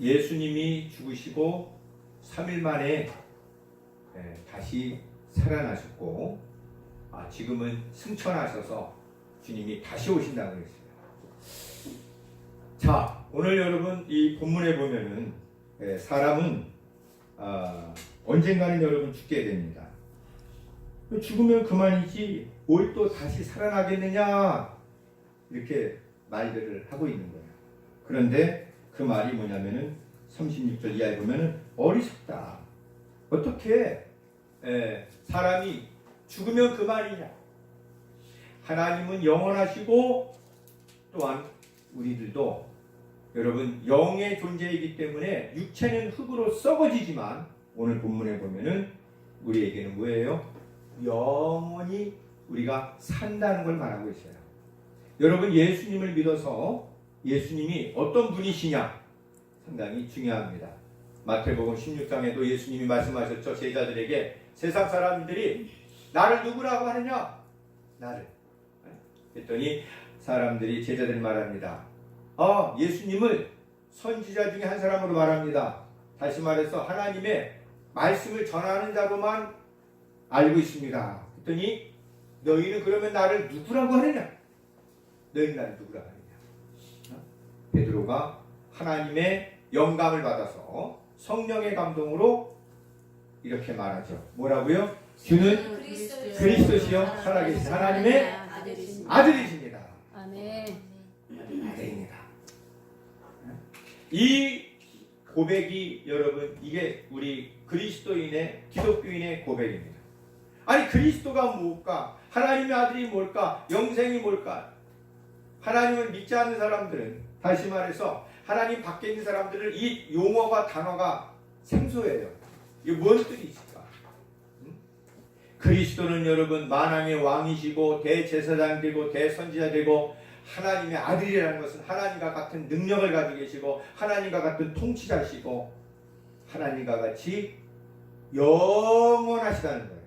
예수님이 죽으시고 3일 만에 다시 살아나셨고 지금은 승천하셔서 주님이 다시 오신다고 했어요. 자, 오늘 여러분 이 본문에 보면은 사람은 언젠가는 여러분 죽게 됩니다. 죽으면 그만이지 뭘 또 다시 살아나겠느냐 이렇게 말들을 하고 있는 거예요. 그런데 그 말이 뭐냐면은 36절 이하에 보면은 어리석다. 어떻게 사람이 죽으면 그만이냐. 하나님은 영원하시고 또한 우리들도 여러분 영의 존재이기 때문에 육체는 흙으로 썩어지지만 오늘 본문에 보면은 우리에게는 뭐예요? 영원히 우리가 산다는 걸 말하고 있어요. 여러분 예수님을 믿어서 예수님이 어떤 분이시냐 상당히 중요합니다. 마태복음 16장에도 예수님이 말씀하셨죠. 제자들에게 세상 사람들이 나를 누구라고 하느냐? 나를. 그랬더니 사람들이 제자들이 말합니다. 예수님을 선지자 중에 한 사람으로 말합니다. 다시 말해서 하나님의 말씀을 전하는 자로만 알고 있습니다. 그랬더니 너희는 그러면 나를 누구라고 하느냐? 너희는 나를 누구라고 하느냐? 베드로가 하나님의 영감을 받아서 성령의 감동으로 이렇게 말하죠. 뭐라고요? 주는 그리스도시요 살아계신 하나님의 아들이십니다. 아멘. 아들입니다. 이 고백이 여러분 이게 우리 그리스도인의 기독교인의 고백입니다. 아니 그리스도가 뭘까? 하나님의 아들이 뭘까? 영생이 뭘까? 하나님을 믿지 않는 사람들은 다시 말해서 하나님 밖에 있는 사람들은 이 용어가 단어가 생소해요. 이게 뭔 뜻이 있을까? 그리스도는 여러분 만왕의 왕이시고 대제사장 되고 대선지자 되고 하나님의 아들이라는 것은 하나님과 같은 능력을 가지고 계시고 하나님과 같은 통치자시고 하나님과 같이 영원하시다는 거예요.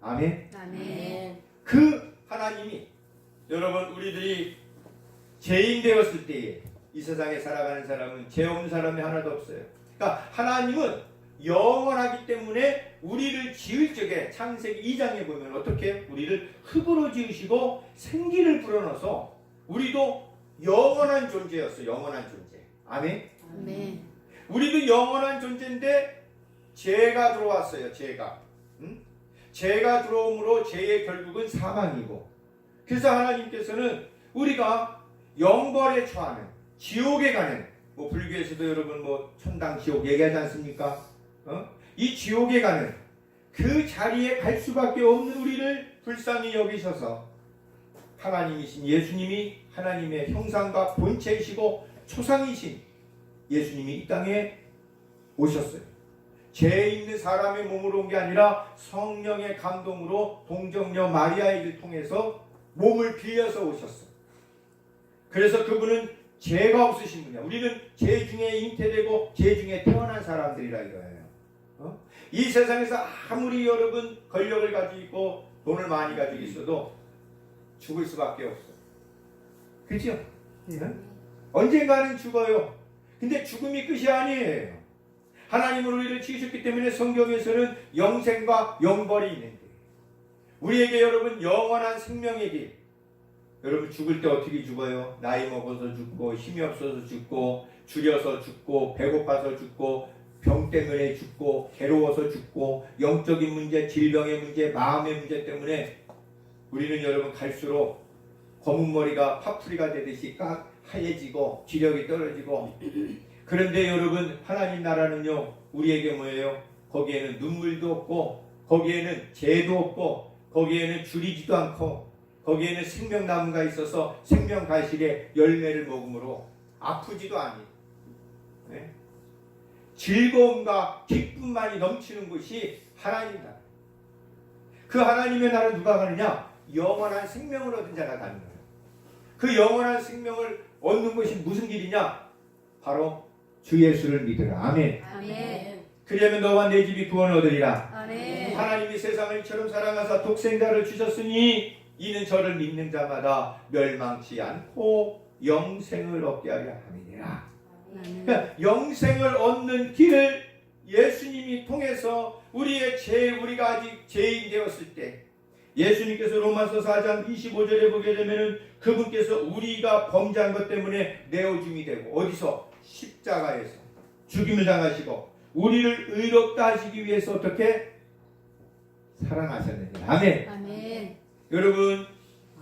아멘. 아멘. 그 하나님이 여러분 우리들이 죄인 되었을 때에 이 세상에 살아가는 사람은 죄 없는 사람이 하나도 없어요. 그러니까 하나님은 영원하기 때문에 우리를 지을 적에 창세기 2장에 보면 어떻게 우리를 흙으로 지으시고 생기를 불어넣어서 우리도 영원한 존재였어. 영원한 존재. 아멘. 아멘. 우리도 영원한 존재인데 죄가 들어왔어요. 죄가. 죄가 들어옴으로 죄의 결국은 사망이고 그래서 하나님께서는 우리가 영벌에 처하는 지옥에 가는 불교에서도 여러분 천당 지옥 얘기하지 않습니까? 이 지옥에 가는 그 자리에 갈 수밖에 없는 우리를 불쌍히 여기셔서 하나님이신 예수님이 하나님의 형상과 본체이시고 초상이신 예수님이 이 땅에 오셨어요. 죄 있는 사람의 몸으로 온 게 아니라 성령의 감동으로 동정녀 마리아를 통해서 몸을 빌려서 오셨어요. 그래서 그분은 죄가 없으신 분이야. 우리는 죄 중에 잉태되고 죄 중에 태어난 사람들이라 이거예요. 이 세상에서 아무리 여러분 권력을 가지고 있고 돈을 많이 가지고 있어도 죽을 수밖에 없어. 그렇죠? 언젠가는 죽어요. 근데 죽음이 끝이 아니에요. 하나님은 우리를 지으셨기 때문에 성경에서는 영생과 영벌이 있는데 우리에게 여러분 영원한 생명의 길. 여러분 죽을 때 어떻게 죽어요? 나이 먹어서 죽고 힘이 없어서 죽고 줄여서 죽고 배고파서 죽고 병 때문에 죽고 괴로워서 죽고 영적인 문제, 질병의 문제, 마음의 문제 때문에 우리는 여러분 갈수록 검은 머리가 파풀이가 되듯이 하얘지고 지력이 떨어지고 그런데 여러분 하나님 나라는요 우리에게 뭐예요? 거기에는 눈물도 없고 거기에는 죄도 없고 거기에는 줄이지도 않고 거기에는 생명나무가 있어서 생명과실의 열매를 먹음으로 아프지도 않니. 네? 즐거움과 기쁨만이 넘치는 곳이 하나님이다. 그 하나님의 나라를 누가 가느냐? 영원한 생명을 얻은 자가 가는 거예요. 그 영원한 생명을 얻는 것이 무슨 길이냐? 바로 주 예수를 믿으라. 아멘. 아멘. 그러면 너와 내 집이 구원을 얻으리라. 아멘. 하나님이 세상을 이처럼 사랑하사 독생자를 주셨으니 이는 저를 믿는 자마다 멸망치 않고 영생을 얻게 하려 함이니라. 그러니까 영생을 얻는 길을 예수님이 통해서 우리가 아직 죄인 되었을 때 예수님께서 로마서 4장 25절에 보게 되면은 그분께서 우리가 범죄한 것 때문에 내어줌이 되고 어디서? 십자가에서 죽임을 당하시고 우리를 의롭다 하시기 위해서 어떻게? 살아나셨느냐. 아멘. 아멘. 여러분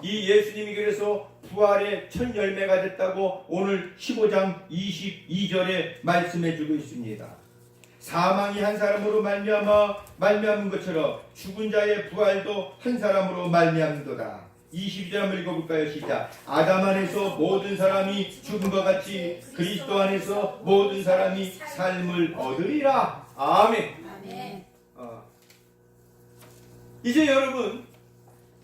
이 예수님이 그래서 부활의 첫 열매가 됐다고 오늘 15장 22절에 말씀해 주고 있습니다. 사망이 한 사람으로 말미암은 것처럼 죽은 자의 부활도 한 사람으로 말미암도다. 22절 한번 읽어볼까요? 시작. 아담 안에서 모든 사람이 죽은 것 같이 그리스도 안에서 모든 사람이 삶을 얻으리라. 아멘. 아멘. 이제 여러분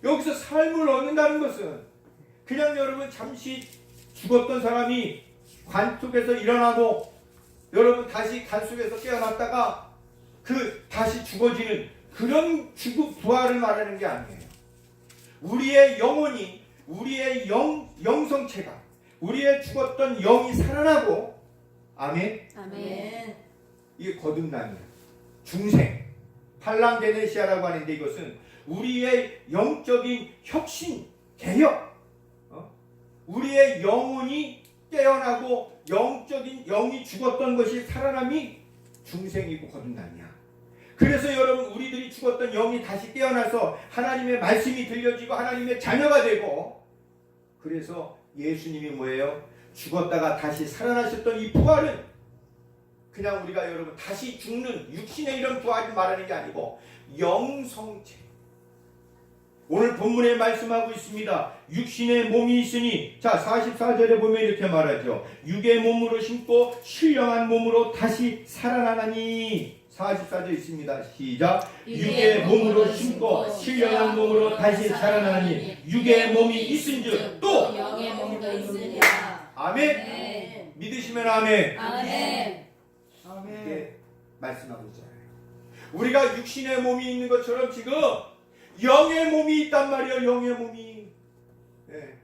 여기서 삶을 얻는다는 것은 그냥 여러분 잠시 죽었던 사람이 관 속에서 일어나고 여러분 다시 관 속에서 깨어났다가 다시 죽어지는 그런 부활을 말하는 게 아니에요. 우리의 영혼이 우리의 영성체가 우리의 죽었던 영이 살아나고 아멘. 아멘. 이게 거듭남이에요. 중생 팔랑게네시아라고 하는데 이것은 우리의 영적인 혁신 개혁 우리의 영혼이 깨어나고 영적인 영이 죽었던 것이 살아남이 중생이고 거듭남이야. 그래서 여러분 우리들이 죽었던 영이 다시 깨어나서 하나님의 말씀이 들려지고 하나님의 자녀가 되고 그래서 예수님이 뭐예요? 죽었다가 다시 살아나셨던 이 부활은 그냥 우리가 여러분 다시 죽는 육신의 이런 부활을 말하는 게 아니고 영성체 오늘 본문에 말씀하고 있습니다. 육신의 몸이 있으니 자 44절에 보면 이렇게 말하죠. 육의 몸으로 심고 신령한 몸으로 다시 살아나나니 44절 있습니다. 시작. 육의 몸으로 심고 신령한 몸으로 다시 살아나니 육의 몸이 있은즉 또 영의 몸도 있으리라. 아멘. 아멘. 믿으시면 아멘. 아멘. 이게 말씀하고 있잖아요. 우리가 육신의 몸이 있는 것처럼 지금 영의 몸이 있단 말이에요. 영의 몸이. 네.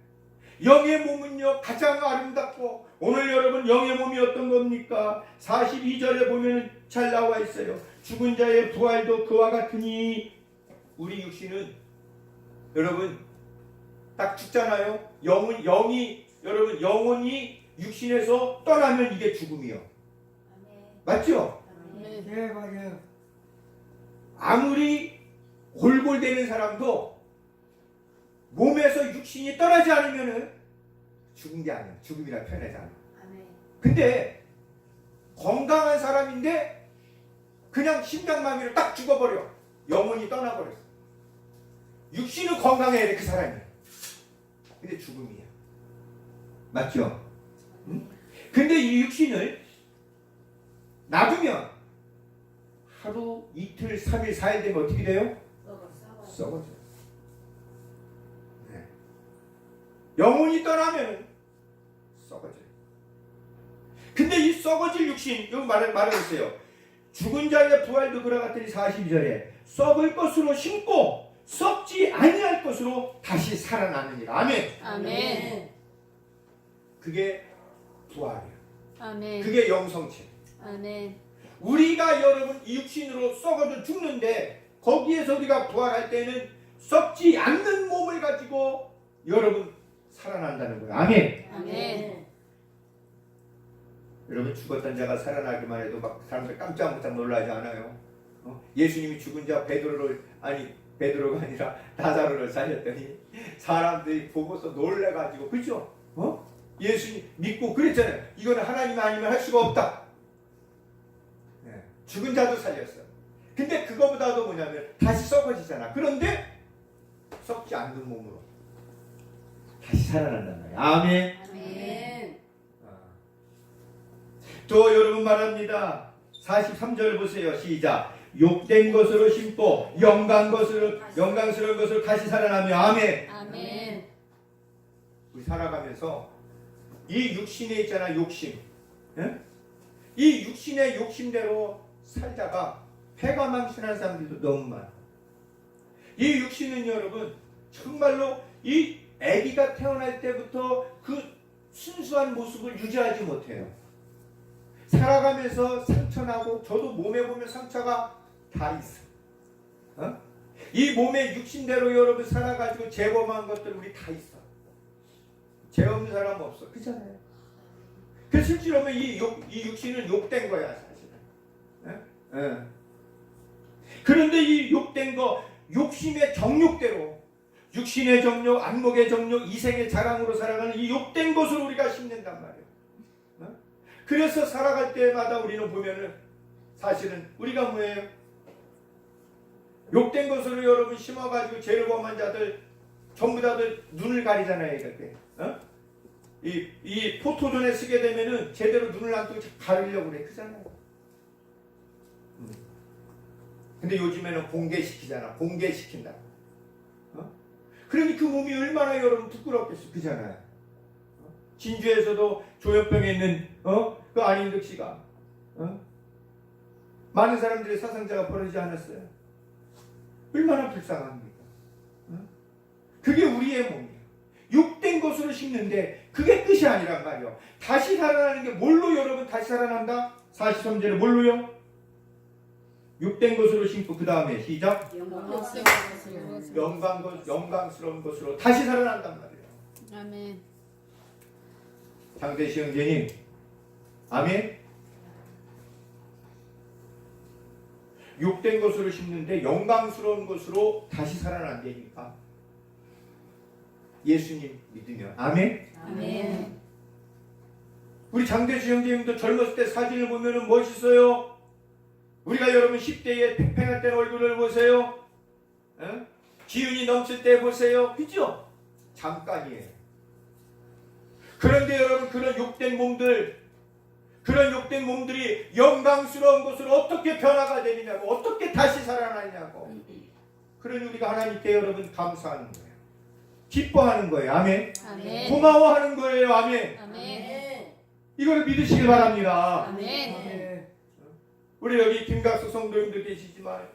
영의 몸은요 가장 아름답고 오늘 여러분 영의 몸이 어떤 겁니까? 42절에 보면 잘 나와 있어요. 죽은 자의 부활도 그와 같으니 우리 육신은 여러분 딱 죽잖아요. 영이 여러분 영혼이 육신에서 떠나면 이게 죽음이요. 맞죠? 아멘. 네, 맞아요. 아무리 골골대는 사람도 몸에서 육신이 떠나지 않으면은 죽은 게 아니야. 죽음이라 표현하지 않아. 아멘. 근데 건강한 사람인데 그냥 심장마비로 딱 죽어버려. 영혼이 떠나버렸어. 육신은 건강해야 돼, 그 사람이. 근데 죽음이야. 맞죠? 응? 근데 이 육신을 놔두면 하루, 이틀, 3일, 4일 되면 어떻게 돼요? 썩어져요. 네. 영혼이 떠나면 썩어져요. 근데 이 썩어질 육신, 여기 말하고 있어요. 죽은 자의 부활도 그와 같으니 42절에 썩을 것으로 심고 썩지 아니할 것으로 다시 살아나느니라. 아멘. 아멘. 그게 부활이에요. 아멘. 그게 영성체. 아멘. 우리가 여러분 이 육신으로 썩어져 죽는데 거기에서 우리가 부활할 때는 썩지 않는 몸을 가지고 여러분 살아난다는 거예요. 아멘. 아멘. 여러분 죽었던 자가 살아나기만 해도 막 사람들 깜짝깜짝 놀라지 않아요? 예수님이 죽은 자 베드로가 아니라 나사로를 살렸더니 사람들이 보고서 놀래가지고 그죠? 예수님 믿고 그랬잖아요. 이거는 하나님 아니면 할 수가 없다. 네. 죽은 자도 살렸어. 근데 그거보다도 뭐냐면 다시 썩어지잖아. 그런데 썩지 않는 몸으로 다시 살아난단 말이야. 아멘. 아멘. 또 여러분 말합니다. 43절 보세요. 시작. 욕된 것으로 심고 영광스러운 것으로 다시 살아나며 아멘. 아멘. 우리 살아가면서 이 육신에 있잖아. 욕심. 예? 이 육신의 욕심대로 살다가 폐가 망신한 사람들도 너무 많아. 이 육신은 여러분 정말로 이 아기가 태어날 때부터 그 순수한 모습을 유지하지 못해요. 살아가면서 상처나고, 저도 몸에 보면 상처가 다 있어. 이 몸의 육신대로 여러분 살아가지고 재범한 것들 우리 다 있어. 죄 없는 사람 없어. 그잖아요. 그 실제로 보면 이 육신은 욕된 거야, 사실은. 그런데 이 욕된 거, 욕심의 정욕대로, 육신의 정욕, 안목의 정욕, 이생의 자랑으로 살아가는 이 욕된 것을 우리가 심는단 말이에요. 그래서 살아갈 때마다 우리는 보면은 사실은 우리가 뭐예요? 욕된 것으로 여러분 심어가지고 죄를 범한 자들 전부 다들 눈을 가리잖아요. 그때 이 포토존에 쓰게 되면은 제대로 눈을 안 뜨고 가리려고 그래. 그잖아요. 근데 요즘에는 공개시키잖아. 공개시킨다. 그러니 그 몸이 얼마나 여러분 부끄럽겠어. 그잖아요. 진주에서도 조현병에 있는 그 안인득 씨가 많은 사람들의 사상자가 벌어지지 않았어요. 얼마나 불쌍합니까? 그게 우리의 몸이에요. 욕된 것으로 심는데 그게 끝이 아니란 말이에요. 다시 살아나는 게 뭘로 여러분 다시 살아난다? 43절에 뭘로요? 욕된 것으로 심고 그 다음에 시작. 영광스러운 것으로 다시 살아난단 말이에요. 아멘. 장대시 형제님, 아멘. 욕된 것으로 심는데 영광스러운 것으로 다시 살아난다니까. 예수님 믿으면 아멘. 아멘. 우리 장대시 형제님도 젊었을 때 사진을 보면은 멋있어요. 우리가 여러분 10대에 팽팽할 때 얼굴을 보세요. 기운이 넘칠 때 보세요. 그죠? 잠깐이에요. 그런데 여러분 그런 욕된 몸들이 영광스러운 것으로 어떻게 변화가 되느냐고, 어떻게 다시 살아나냐고. 그러니 우리가 하나님께 여러분 감사하는 거예요. 기뻐하는 거예요. 아멘. 아멘. 고마워하는 거예요. 아멘. 아멘. 이걸 믿으시길 바랍니다. 아멘. 우리 여기 김갑수 성도님도 계시지만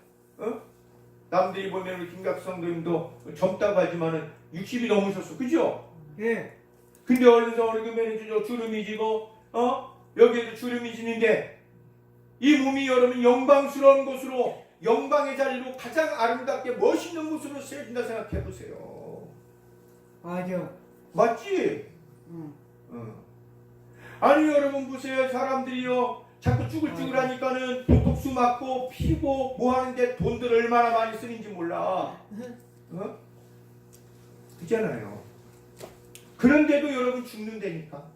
남들이 보면 우리 김갑수 성도님도 젊다고 하지만은 60이 넘으셨어. 그죠? 예. 근데 얼른 서울교면은 주름이 지고 여기에도 주름이 지는데 이 몸이 여러분 영광스러운 것으로, 영광의 자리로 가장 아름답게 멋있는 모습으로 쓰여진다 생각해 보세요. 맞아. 맞지? 아니 여러분 보세요. 사람들이요 자꾸 쭈글쭈글하니까는 보톡스 맞고 피고 뭐 하는데 돈들 얼마나 많이 쓰는지 몰라. 그잖아요. 그런데도 여러분 죽는다니까.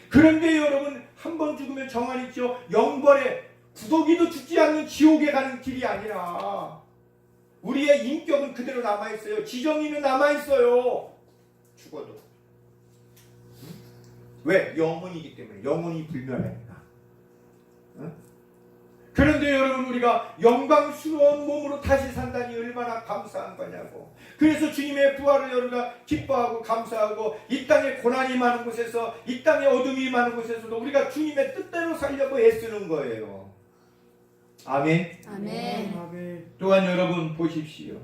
그런데 여러분 한 번 죽으면 정한 있죠. 영벌에 구더기도 죽지 않는 지옥에 가는 길이 아니라 우리의 인격은 그대로 남아있어요. 지정이는 남아있어요. 죽어도. 왜? 영혼이기 때문에. 영혼이 불멸하니까. 그런데 여러분 우리가 영광스러운 몸으로 다시 산다니 얼마나 감사한 거냐고. 그래서 주님의 부활을 우리가 기뻐하고 감사하고, 이 땅에 고난이 많은 곳에서, 이 땅에 어둠이 많은 곳에서도 우리가 주님의 뜻대로 살려고 애쓰는 거예요. 아멘. 아멘. 아멘. 또한 여러분 보십시오.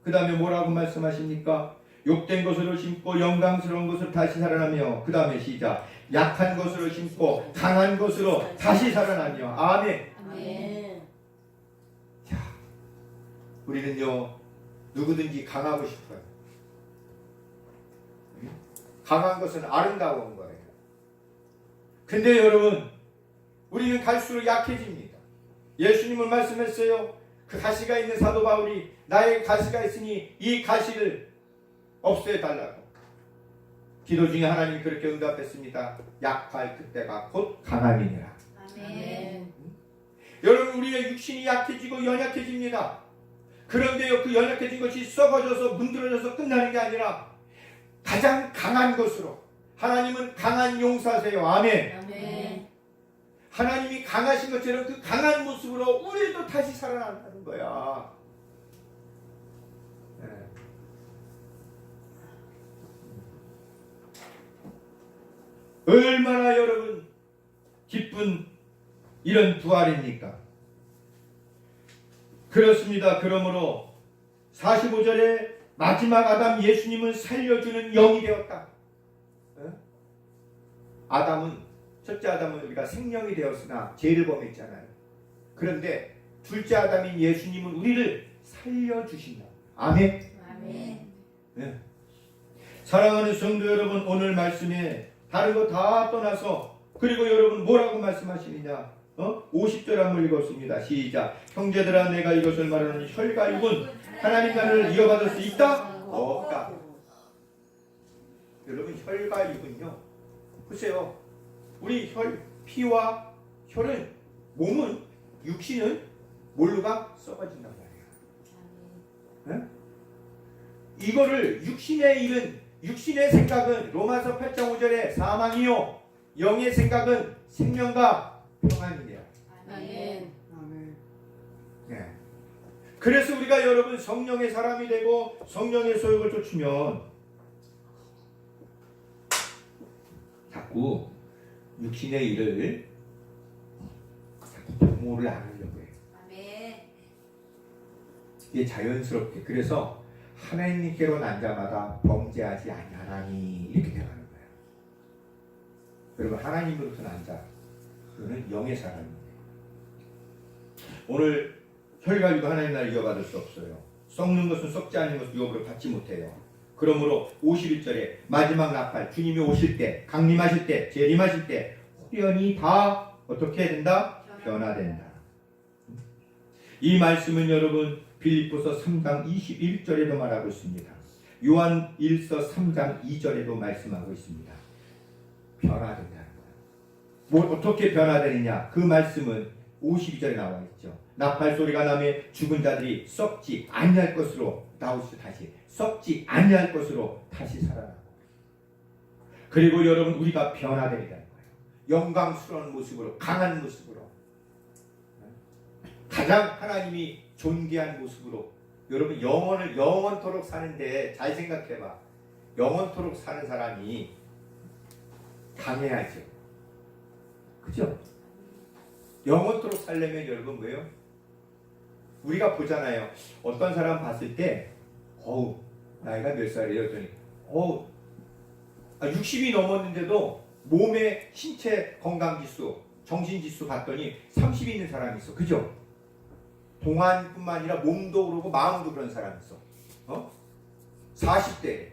그 다음에 뭐라고 말씀하십니까? 욕된 것으로 심고 영광스러운 것으로 다시 살아나며, 그 다음에 시작. 약한 것으로 심고 강한 것으로 다시 살아나며. 아멘. 아멘. 우리는요 누구든지 강하고 싶어요. 강한 것은 아름다운 거예요. 근데 여러분 우리는 갈수록 약해집니다. 예수님은 말씀했어요. 그 가시가 있는 사도 바울이 나의 가시가 있으니 이 가시를 없애달라고. 기도 중에 하나님이 그렇게 응답했습니다. 약할 그때가 곧 강함이니라. 아멘. 여러분 우리의 육신이 약해지고 연약해집니다. 그런데요 그 연약해진 것이 썩어져서 문드러져서 끝나는 게 아니라 가장 강한 것으로, 하나님은 강한 용사세요. 아멘. 아멘. 하나님이 강하신 것처럼 그 강한 모습으로 우리도 다시 살아난다는 거야. 네. 얼마나 여러분 기쁜 이런 부활입니까? 그렇습니다. 그러므로 45절에 마지막 아담 예수님은 살려주는 영이 되었다. 아담은 첫째 아담은 우리가 생명이 되었으나 죄를 범했잖아요. 그런데 둘째 아담인 예수님은 우리를 살려주신다. 아멘. 아멘. 네. 사랑하는 성도 여러분, 오늘 말씀에 다른 거 다 떠나서 그리고 여러분 뭐라고 말씀하시느냐? 50절 한번 읽었습니다. 시작. 형제들아, 내가 이것을 말하노니 혈과 육은 하나님 나라를 이어받을 수 있다? 없다. 여러분, 혈과 육은요, 보세요. 우리 피와 혈은, 몸은, 육신은 뭘로가 썩어진단 말이에요. 네? 이거를 육신의 일은, 육신의 생각은 로마서 8장 5절에 사망이요, 영의 생각은 생명과 평안이래요. 아멘. 네. 그래서 우리가 여러분 성령의 사람이 되고 성령의 소욕을 쫓으면 자꾸 육신의 일을 자꾸 도모를 안 하려고 해요. 아멘. 이게 자연스럽게. 그래서 하나님께로 난 자마다 범죄하지 아니하나니 이렇게 되어가는 거예요. 여러분, 하나님으로부터 난 자, 그는 영의 사람입니다. 오늘 혈과 육은 하나님 나라를 이어받을 수 없어요. 썩는 것은 썩지 않는 것은 유업으로 받지 못해요. 그러므로 51절에 마지막 나팔, 주님이 오실 때, 강림하실 때, 재림하실 때 후련히 다 어떻게 된다? 변화된다. 이 말씀은 여러분 빌립보서 3장 21절에도 말하고 있습니다. 요한 1서 3장 2절에도 말씀하고 있습니다. 변화된다는 거예요. 뭘 어떻게 변화되느냐? 그 말씀은 52절에 나와 있죠. 나팔 소리가 나매 죽은 자들이 썩지 아니할 것으로, 나오시죠. 다시 썩지 아니할 것으로 다시 살아나고, 그리고 여러분 우리가 변화되리라는 거예요. 영광스러운 모습으로, 강한 모습으로, 가장 하나님이 존귀한 모습으로. 여러분, 영원토록 사는데 잘 생각해봐. 영원토록 사는 사람이 강해야죠. 그죠? 영원토록 살려면 여러분 뭐예요? 우리가 보잖아요. 어떤 사람 봤을 때 나이가 몇 살이에요? 그랬더니 60이 넘었는데도 몸의 신체 건강지수, 정신지수 봤더니 30이 있는 사람이 있어. 그죠? 동안뿐만 아니라 몸도 그러고 마음도 그런 사람이 있어. 40대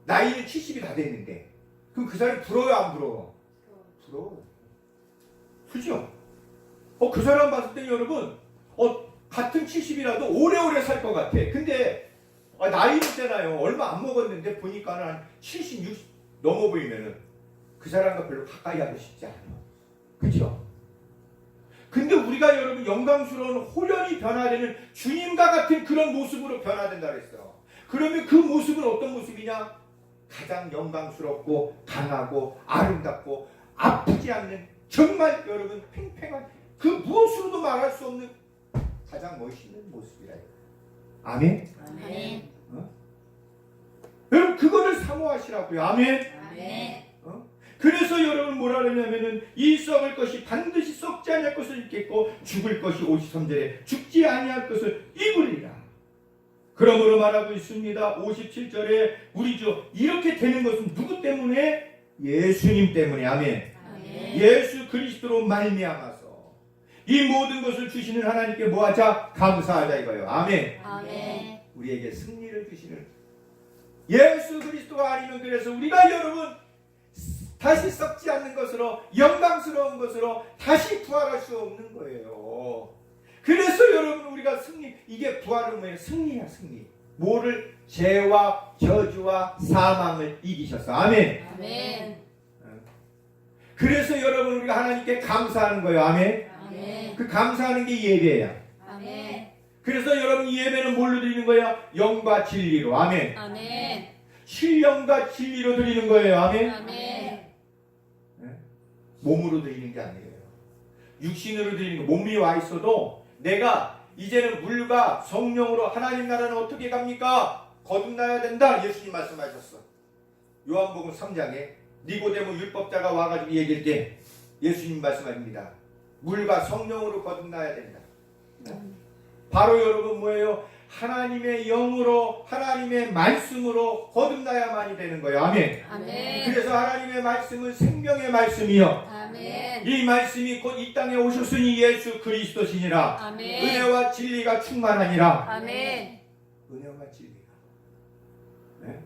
나이는 70이 다 됐는데, 그럼 그 사람이 부러워요, 안 부러워? 부러워. 그죠? 그 사람 봤을 때 여러분 같은 70이라도 오래오래 살 것 같아. 근데 나이는 있잖아요. 얼마 안 먹었는데 보니까는 한 70, 60 넘어 보이면은 그 사람과 별로 가까이 하고 싶지 않아. 그죠? 근데 우리가 여러분 영광스러운 호련히 변화되는 주님과 같은 그런 모습으로 변화된다 그랬어요. 그러면 그 모습은 어떤 모습이냐? 가장 영광스럽고 강하고 아름답고 아프지 않는, 정말 여러분 팽팽한, 그 무엇으로도 말할 수 없는 가장 멋있는 모습이라. 아멘. 아멘. 여러분 그거를 사모하시라고요. 아멘. 아멘. 그래서 여러분 뭐라 그러냐면은 이 썩을 것이 반드시 썩지 아니할 것을 입겠고 죽을 것이 53절에 죽지 아니할 것을 입으리라. 그러므로 말하고 있습니다. 57절에 우리 주 이렇게 되는 것은 누구 때문에? 예수님 때문에. 아멘. 아멘. 예수 그리스도로 말미암아서 이 모든 것을 주시는 하나님께 뭐하자? 감사하자 이거예요. 아멘. 아멘. 우리에게 승리를 주시는 예수 그리스도가 아니면, 그래서 우리가 여러분 다시 썩지 않는 것으로, 영광스러운 것으로 다시 부활할 수 없는 거예요. 그래서 여러분 우리가 승리, 이게 부활은 뭐예요? 승리야, 승리. 뭐를? 죄와 저주와 사망을 이기셨어. 아멘. 아멘. 그래서 여러분 우리가 하나님께 감사하는 거예요. 아멘. 아멘. 그 감사하는 게 예배야. 아멘. 그래서 여러분 이 예배는 뭘로 드리는 거예요? 영과 진리로. 아멘. 아멘. 신령과 진리로 드리는 거예요. 아멘. 아멘. 몸으로 드리는 게 아니에요. 육신으로 드리는 거. 몸이 와 있어도 내가 이제는 물과 성령으로 하나님 나라는 어떻게 갑니까? 거듭나야 된다. 예수님 말씀하셨어. 요한복음 3장에 니고데모 율법자가 와가지고 얘기할 때 예수님 말씀하십니다. 물과 성령으로 거듭나야 된다. 바로 여러분 뭐예요? 하나님의 영으로 하나님의 말씀으로 거듭나야만이 되는 거예요. 아멘. 아멘. 그래서 하나님의 말씀은 생명의 말씀이요. 아멘. 이 말씀이 곧 이 땅에 오셨으니 예수 그리스도시니라. 아멘. 은혜와 진리가 충만하니라. 아멘. 은혜와 진리가. 네?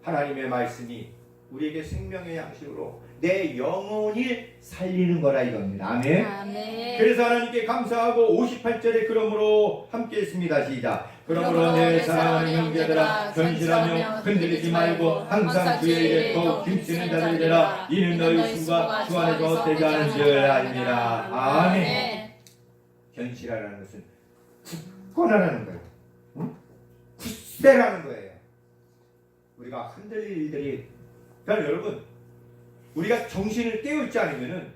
하나님의 말씀이 우리에게 생명의 양식으로 내 영혼을 살리는 거라 이겁니다. 아멘. 아멘. 그래서 하나님께 감사하고 58절에 그러므로 함께 했습니다. 시작. 그러므로 내 사랑하는 형제들아 견실하며 흔들리지 말고 항상 주의 일에 더욱 힘쓰는 자들 되라. 이는 너희 숨과 주 안에서 헛되지 않은 줄 알미라. 아멘. 견실하라는 것은 굳건하라는 거예요. 응? 굳세라는 거예요. 우리가 흔들릴 일들이, 그러니까 여러분, 우리가 정신을 깨우지 않으면은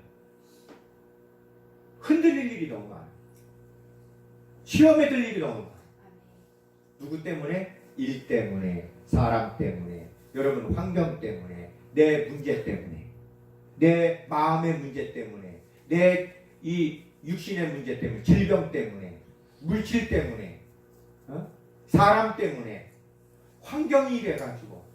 흔들릴 일이 너무 많아요. 시험에 들 일이 너무 많아요. 누구 때문에? 일 때문에, 사람 때문에, 여러분 환경 때문에, 내 문제 때문에, 내 마음의 문제 때문에, 내 이 육신의 문제 때문에, 질병 때문에, 물질 때문에, 사람 때문에, 환경이 이래가지고,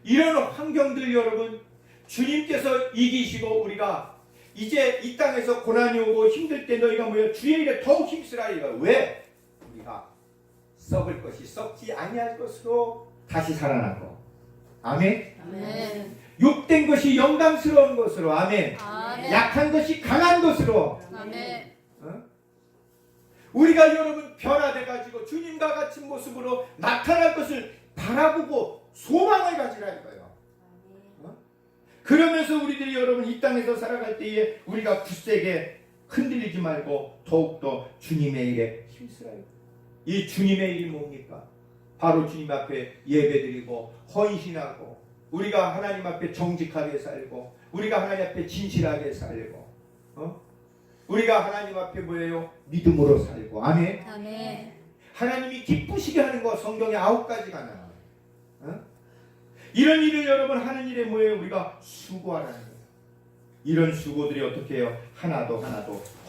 이런 환경들 여러분 주님께서 이기시고 우리가 이제 이 땅에서 고난이 오고 힘들 때 너희가 뭐야 주의 일에 더욱 힘쓰라 이거. 왜? 우리가 썩을 것이 썩지 아니할 것으로 다시 살아나고. 아멘. 아멘. 욕된 것이 영광스러운 것으로. 아멘. 아멘. 약한 것이 강한 것으로. 아멘. 우리가 여러분 변화돼 가지고 주님과 같은 모습으로 나타날 것을 바라보고 소망을 가지라 이거예요. 그러면서 우리들이 여러분 이 땅에서 살아갈 때에 우리가 굳세게 흔들리지 말고 더욱더 주님의 일에 힘쓰라. 이 주님의 일이 뭡니까? 바로 주님 앞에 예배드리고 헌신하고 우리가 하나님 앞에 정직하게 살고 우리가 하나님 앞에 진실하게 살고 우리가 하나님 앞에 뭐예요? 믿음으로 살고. 아멘. 아멘. 하나님이 기쁘시게 하는 거 성경에 9가지가 나와요. 이런 일을 여러분 하는 일에 뭐예요? 우리가 수고하라는 거예요. 이런 수고들이 어떻게 해요? 하나도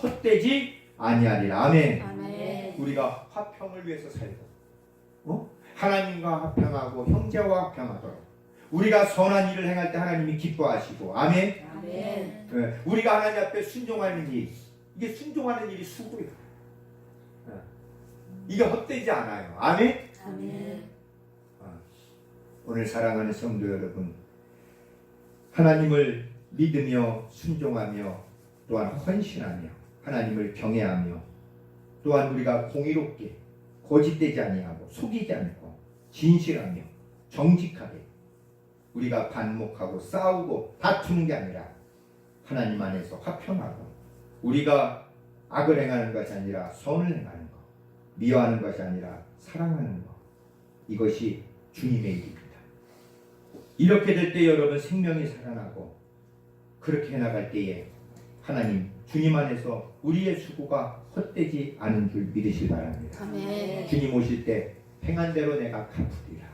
헛되지 아니하리라. 아멘. 아멘. 우리가 화평을 위해서 살고 하나님과 화평하고 형제와 화평하도록 우리가 선한 일을 행할 때 하나님이 기뻐하시고. 아멘. 아멘. 우리가 하나님 앞에 순종하는 일, 이게 순종하는 일이 수고예요. 이게 헛되지 않아요. 아멘. 아멘. 오늘 사랑하는 성도 여러분, 하나님을 믿으며 순종하며 또한 헌신하며 하나님을 경외하며 또한 우리가 공의롭게 거짓되지 아니하고 속이지 않고 진실하며 정직하게 우리가 반목하고 싸우고 다투는 게 아니라 하나님 안에서 화평하고 우리가 악을 행하는 것이 아니라 선을 행하는 것, 미워하는 것이 아니라 사랑하는 것, 이것이 주님의 일입니다. 이렇게 될 때 여러분 생명이 살아나고 그렇게 해나갈 때에 하나님 주님 안에서 우리의 수고가 헛되지 않은 줄 믿으시기 바랍니다. 아멘. 주님 오실 때 행한 대로 내가 갚으리라.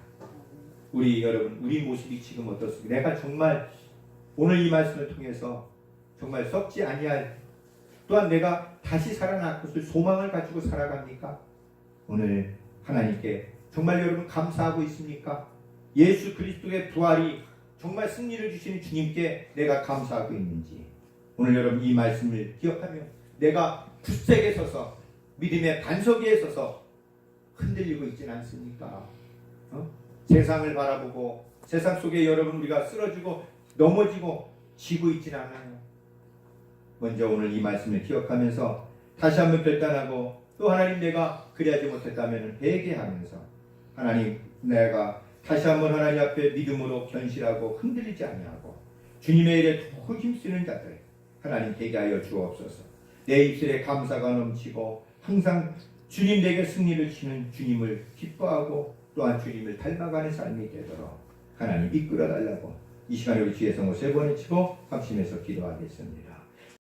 우리 여러분 우리 모습이 지금 어떻습니까? 내가 정말 오늘 이 말씀을 통해서 정말 썩지 아니할 또한 내가 다시 살아날 것을 소망을 가지고 살아갑니까? 오늘 하나님께 정말 여러분 감사하고 있습니까? 예수 그리스도의 부활이 정말 승리를 주시는 주님께 내가 감사하고 있는지 오늘 여러분 이 말씀을 기억하며 내가 굳세게 서서 믿음의 반석 위에 서서 흔들리고 있지는 않습니까? 세상을 바라보고 세상 속에 여러분 우리가 쓰러지고 넘어지고 지고 있지는 않아요. 먼저 오늘 이 말씀을 기억하면서 다시 한번 결단하고 또 하나님 내가 그리하지 못했다면 회개하면서 하나님 내가 다시 한번 하나님 앞에 믿음으로 견실하고 흔들리지 아니하고 주님의 일에 더욱 힘쓰는 자들 하나님 되게 하여 주옵소서. 내 입술에 감사가 넘치고 항상 주님 내게 승리를 주시는 주님을 기뻐하고 또한 주님을 닮아가는 삶이 되도록 하나님 이끌어 달라고 이 시간에 우리 주의 성호 3번을 치고 합심해서 기도하겠습니다.